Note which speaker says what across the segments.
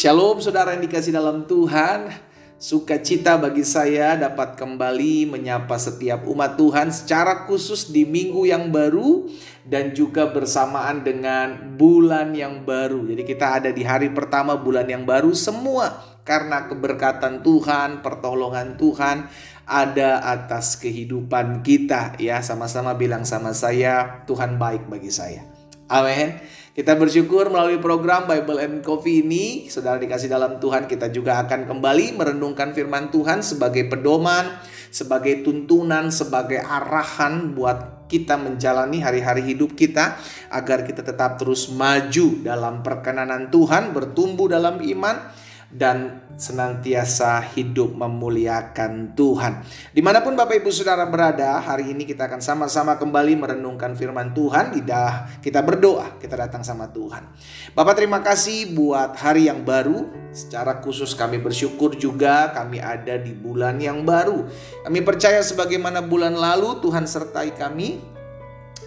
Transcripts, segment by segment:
Speaker 1: Shalom saudara yang dikasih dalam Tuhan. Sukacita bagi saya dapat kembali menyapa setiap umat Tuhan secara khusus di minggu yang baru dan juga bersamaan dengan bulan yang baru. Jadi kita ada di hari pertama bulan yang baru semua karena keberkatan Tuhan, pertolongan Tuhan ada atas kehidupan kita ya. Sama-sama bilang sama saya, Tuhan baik bagi saya. Amin. Kita bersyukur melalui program Bible and Coffee ini, saudara dikasih dalam Tuhan, kita juga akan kembali merenungkan firman Tuhan sebagai pedoman, sebagai tuntunan, sebagai arahan buat kita menjalani hari-hari hidup kita, agar kita tetap terus maju dalam perkenanan Tuhan, bertumbuh dalam iman, dan senantiasa hidup memuliakan Tuhan. Dimanapun Bapak Ibu Saudara berada, hari ini kita akan sama-sama kembali merenungkan firman Tuhan. Kita berdoa, kita datang sama Tuhan. Bapak terima kasih buat hari yang baru. Secara khusus kami bersyukur juga kami ada di bulan yang baru. Kami percaya sebagaimana bulan lalu Tuhan sertai kami,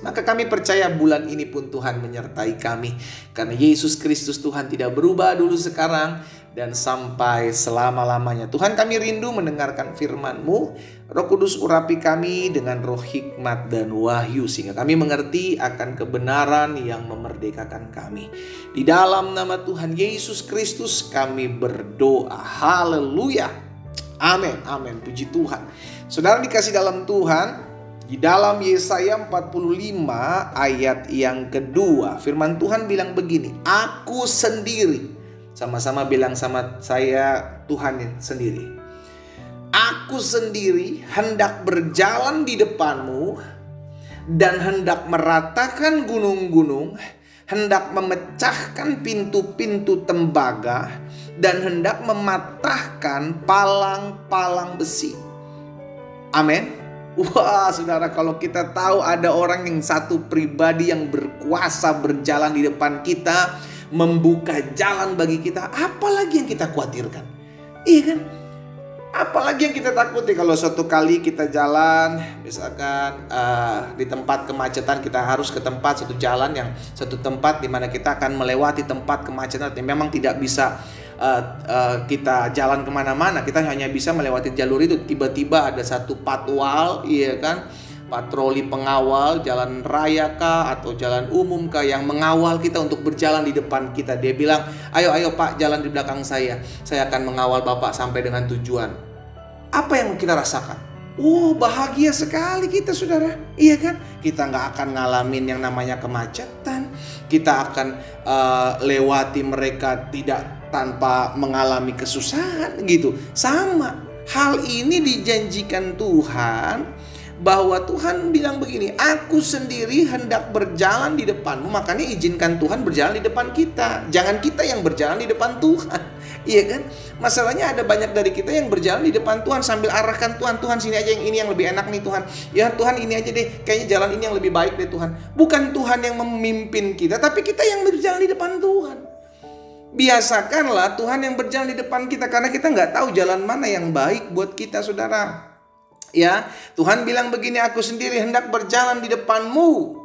Speaker 1: maka kami percaya bulan ini pun Tuhan menyertai kami. Karena Yesus Kristus Tuhan tidak berubah dulu, sekarang, dan sampai selama-lamanya. Tuhan, kami rindu mendengarkan firman-Mu. Roh Kudus urapi kami dengan roh hikmat dan wahyu, sehingga kami mengerti akan kebenaran yang memerdekakan kami. Di dalam nama Tuhan Yesus Kristus kami berdoa. Haleluya. Amin. Amin. Puji Tuhan. Saudara dikasih dalam Tuhan, di dalam Yesaya 45 ayat yang kedua, firman Tuhan bilang begini, Aku sendiri. Sama-sama bilang sama saya, Tuhan sendiri. Aku sendiri hendak berjalan di depanmu dan hendak meratakan gunung-gunung, hendak memecahkan pintu-pintu tembaga, dan hendak mematahkan palang-palang besi. Amin. Wah saudara, kalau kita tahu ada orang yang satu pribadi yang berkuasa berjalan di depan kita, membuka jalan bagi kita, apalagi yang kita khawatirkan? Iya kan? Apalagi yang kita takuti kalau suatu kali kita jalan, misalkan di tempat kemacetan, kita harus ke tempat satu tempat di mana kita akan melewati tempat kemacetan yang memang tidak bisa kita jalan kemana-mana, kita hanya bisa melewati jalur itu. Tiba-tiba ada satu patwal, iya kan, patroli pengawal jalan raya kah atau jalan umum kah yang mengawal kita untuk berjalan di depan kita. Dia bilang, ayo Pak, jalan di belakang saya akan mengawal Bapak sampai dengan tujuan. Apa yang kita rasakan? Oh, bahagia sekali kita saudara, iya kan? Kita nggak akan ngalamin yang namanya kemacetan. Kita akan lewati mereka tanpa mengalami kesusahan gitu. Sama hal ini dijanjikan Tuhan, bahwa Tuhan bilang begini, Aku sendiri hendak berjalan di depanmu. Makanya izinkan Tuhan berjalan di depan kita, jangan kita yang berjalan di depan Tuhan. Iya kan? Masalahnya ada banyak dari kita yang berjalan di depan Tuhan sambil arahkan Tuhan, Tuhan sini aja, yang ini yang lebih enak nih Tuhan. Ya Tuhan ini aja deh, kayaknya jalan ini yang lebih baik deh Tuhan. Bukan Tuhan yang memimpin kita, tapi kita yang berjalan di depan Tuhan. Biasakanlah Tuhan yang berjalan di depan kita, karena kita nggak tahu jalan mana yang baik buat kita saudara. Ya, Tuhan bilang begini, Aku sendiri hendak berjalan di depanmu,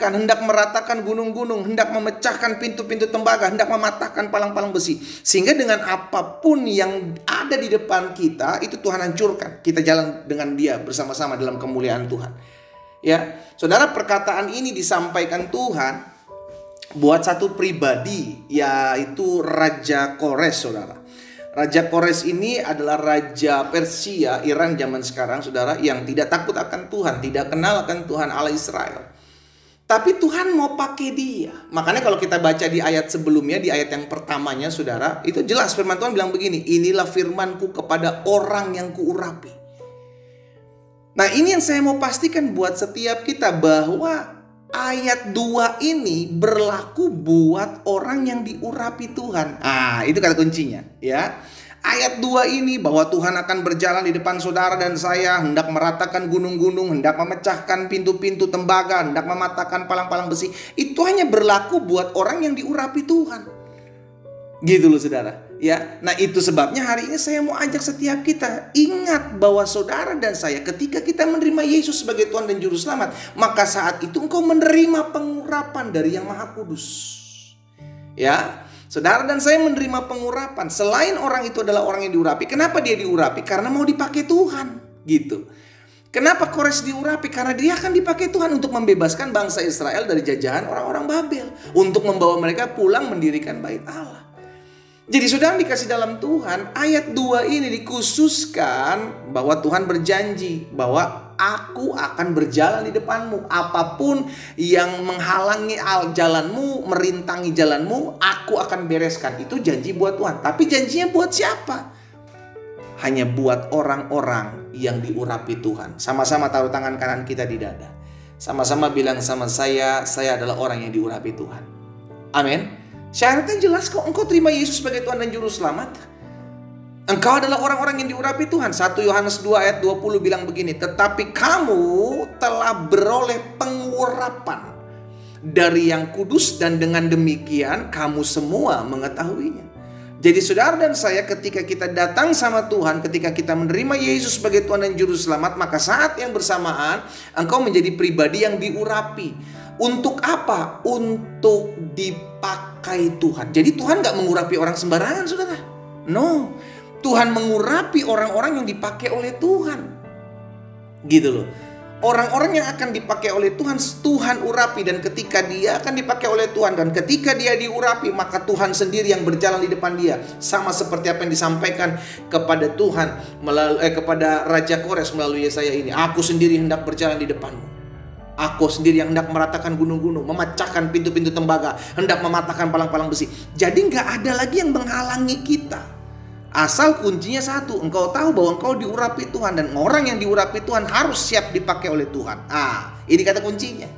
Speaker 1: hendak meratakan gunung-gunung, hendak memecahkan pintu-pintu tembaga, hendak mematahkan palang-palang besi. Sehingga dengan apapun yang ada di depan kita, itu Tuhan hancurkan. Kita jalan dengan Dia bersama-sama dalam kemuliaan Tuhan. Ya, saudara, perkataan ini disampaikan Tuhan buat satu pribadi, yaitu Raja Kores, saudara. Raja Kores ini adalah raja Persia, Iran zaman sekarang, saudara, yang tidak takut akan Tuhan, tidak kenal akan Tuhan Allah Israel. Tapi Tuhan mau pakai dia. Makanya kalau kita baca di ayat sebelumnya, di ayat yang pertamanya, saudara, itu jelas firman Tuhan bilang begini, Inilah firmanku kepada orang yang kuurapi. Nah, ini yang saya mau pastikan buat setiap kita, bahwa ayat 2 ini berlaku buat orang yang diurapi Tuhan. Itu kata kuncinya ya. Ayat 2 ini, bahwa Tuhan akan berjalan di depan saudara dan saya, hendak meratakan gunung-gunung, hendak memecahkan pintu-pintu tembaga, hendak mematahkan palang-palang besi. Itu hanya berlaku buat orang yang diurapi Tuhan. Gitu loh saudara ya. Nah itu sebabnya hari ini saya mau ajak setiap kita, ingat bahwa saudara dan saya, ketika kita menerima Yesus sebagai Tuhan dan Juru Selamat, maka saat itu engkau menerima pengurapan dari Yang Maha Kudus. Ya, Saudara dan saya menerima pengurapan. Selain orang itu adalah orang yang diurapi. Kenapa dia diurapi? Karena mau dipakai Tuhan. Gitu. Kenapa Kores diurapi? Karena dia akan dipakai Tuhan untuk membebaskan bangsa Israel dari jajahan orang-orang Babel. Untuk membawa mereka pulang mendirikan bait Allah. Jadi saudara dikasih dalam Tuhan, ayat 2 ini dikhususkan bahwa Tuhan berjanji bahwa aku akan berjalan di depanmu. Apapun yang menghalangi jalanmu, merintangi jalanmu, aku akan bereskan. Itu janji buat Tuhan. Tapi janjinya buat siapa? Hanya buat orang-orang yang diurapi Tuhan. Sama-sama taruh tangan kanan kita di dada. Sama-sama bilang sama saya adalah orang yang diurapi Tuhan. Amin. Syaratnya jelas kok, engkau terima Yesus sebagai Tuhan dan Juru Selamat. Engkau adalah orang-orang yang diurapi Tuhan. 1 Yohanes 2 ayat 20 bilang begini. Tetapi kamu telah beroleh pengurapan dari yang kudus, dan dengan demikian kamu semua mengetahuinya. Jadi saudara dan saya, ketika kita datang sama Tuhan, ketika kita menerima Yesus sebagai Tuhan dan Juru Selamat, maka saat yang bersamaan engkau menjadi pribadi yang diurapi. Untuk apa? Untuk dipakai Tuhan. Jadi Tuhan gak mengurapi orang sembarangan, saudara. No. Tuhan mengurapi orang-orang yang dipakai oleh Tuhan. Gitu loh. Orang-orang yang akan dipakai oleh Tuhan, Tuhan urapi. Dan ketika dia akan dipakai oleh Tuhan, dan ketika dia diurapi, maka Tuhan sendiri yang berjalan di depan dia. Sama seperti apa yang disampaikan kepada Tuhan kepada Raja Kores melalui Yesaya ini. Aku sendiri hendak berjalan di depanmu. Aku sendiri yang hendak meratakan gunung-gunung, memecahkan pintu-pintu tembaga, hendak mematahkan palang-palang besi. Jadi gak ada lagi yang menghalangi kita. Asal kuncinya satu, engkau tahu bahwa engkau diurapi Tuhan, dan orang yang diurapi Tuhan harus siap dipakai oleh Tuhan. Ini kata kuncinya.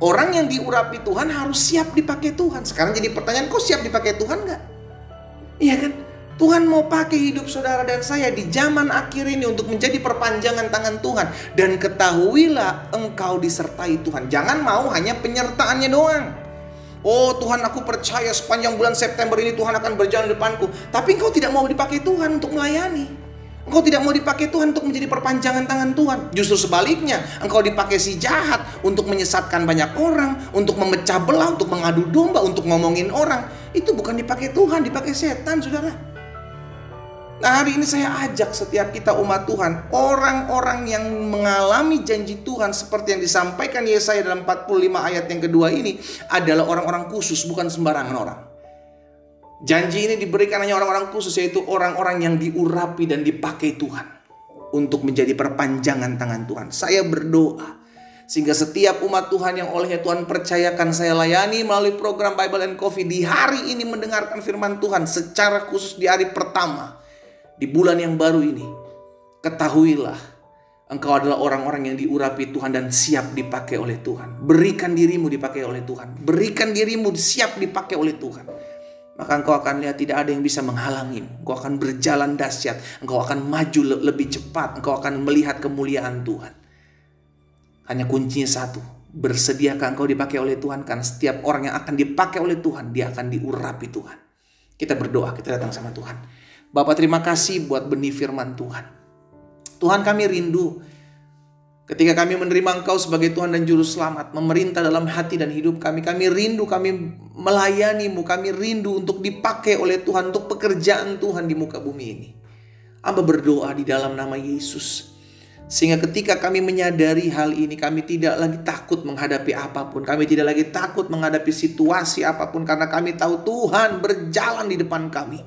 Speaker 1: Orang yang diurapi Tuhan harus siap dipakai Tuhan. Sekarang jadi pertanyaan, kau siap dipakai Tuhan gak? Iya kan? Tuhan mau pakai hidup saudara dan saya di zaman akhir ini untuk menjadi perpanjangan tangan Tuhan. Dan ketahuilah engkau disertai Tuhan. Jangan mau hanya penyertaannya doang. Oh Tuhan, aku percaya sepanjang bulan September ini Tuhan akan berjalan di depanku. Tapi engkau tidak mau dipakai Tuhan untuk melayani. Engkau tidak mau dipakai Tuhan untuk menjadi perpanjangan tangan Tuhan. Justru sebaliknya, engkau dipakai si jahat untuk menyesatkan banyak orang, untuk memecah belah, untuk mengadu domba, untuk ngomongin orang. Itu bukan dipakai Tuhan, dipakai setan, saudara. Nah, hari ini saya ajak setiap kita umat Tuhan, orang-orang yang mengalami janji Tuhan seperti yang disampaikan Yesaya dalam 45 ayat yang kedua ini adalah orang-orang khusus, bukan sembarangan orang. Janji ini diberikan hanya orang-orang khusus, yaitu orang-orang yang diurapi dan dipakai Tuhan untuk menjadi perpanjangan tangan Tuhan. Saya berdoa sehingga setiap umat Tuhan yang olehnya Tuhan percayakan saya layani melalui program Bible and Coffee di hari ini mendengarkan firman Tuhan secara khusus di hari pertama di bulan yang baru ini, ketahuilah engkau adalah orang-orang yang diurapi Tuhan dan siap dipakai oleh Tuhan. Berikan dirimu dipakai oleh Tuhan. Berikan dirimu siap dipakai oleh Tuhan. Maka engkau akan lihat tidak ada yang bisa menghalangi. Engkau akan berjalan dahsyat. Engkau akan maju lebih cepat. Engkau akan melihat kemuliaan Tuhan. Hanya kuncinya satu. Bersediakah engkau dipakai oleh Tuhan? Karena setiap orang yang akan dipakai oleh Tuhan, dia akan diurapi Tuhan. Kita berdoa, kita datang sama Tuhan. Bapak, terima kasih buat benih firman Tuhan. Tuhan, kami rindu ketika kami menerima Engkau sebagai Tuhan dan Juru Selamat, memerintah dalam hati dan hidup kami. Kami rindu, kami melayani-Mu. Kami rindu untuk dipakai oleh Tuhan, untuk pekerjaan Tuhan di muka bumi ini. Hamba berdoa di dalam nama Yesus, sehingga ketika kami menyadari hal ini, kami tidak lagi takut menghadapi apapun. Kami tidak lagi takut menghadapi situasi apapun, karena kami tahu Tuhan berjalan di depan kami.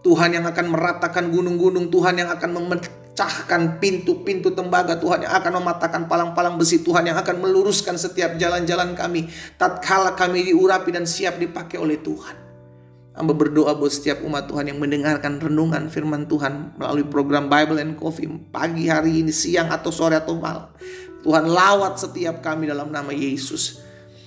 Speaker 1: Tuhan yang akan meratakan gunung-gunung, Tuhan yang akan memecahkan pintu-pintu tembaga, Tuhan yang akan mematahkan palang-palang besi, Tuhan yang akan meluruskan setiap jalan-jalan kami tatkala kami diurapi dan siap dipakai oleh Tuhan. Hamba berdoa buat setiap umat Tuhan yang mendengarkan renungan firman Tuhan melalui program Bible and Coffee pagi hari ini, siang atau sore atau malam. Tuhan, lawat setiap kami dalam nama Yesus,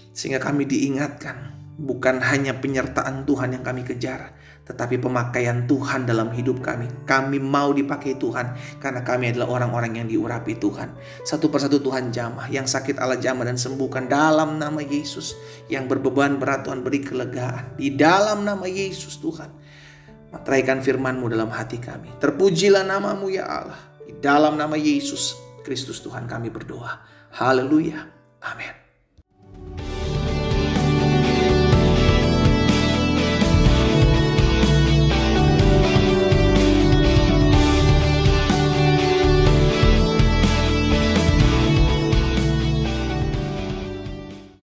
Speaker 1: sehingga kami diingatkan bukan hanya penyertaan Tuhan yang kami kejar, tetapi pemakaian Tuhan dalam hidup kami. Kami mau dipakai Tuhan karena kami adalah orang-orang yang diurapi Tuhan. Satu persatu Tuhan jamah, yang sakit Allah jamah dan sembuhkan dalam nama Yesus. Yang berbeban berat Tuhan beri kelegaan di dalam nama Yesus. Tuhan, materaikan firman-Mu dalam hati kami. Terpujilah nama-Mu ya Allah. Di dalam nama Yesus Kristus Tuhan kami berdoa. Haleluya. Amin.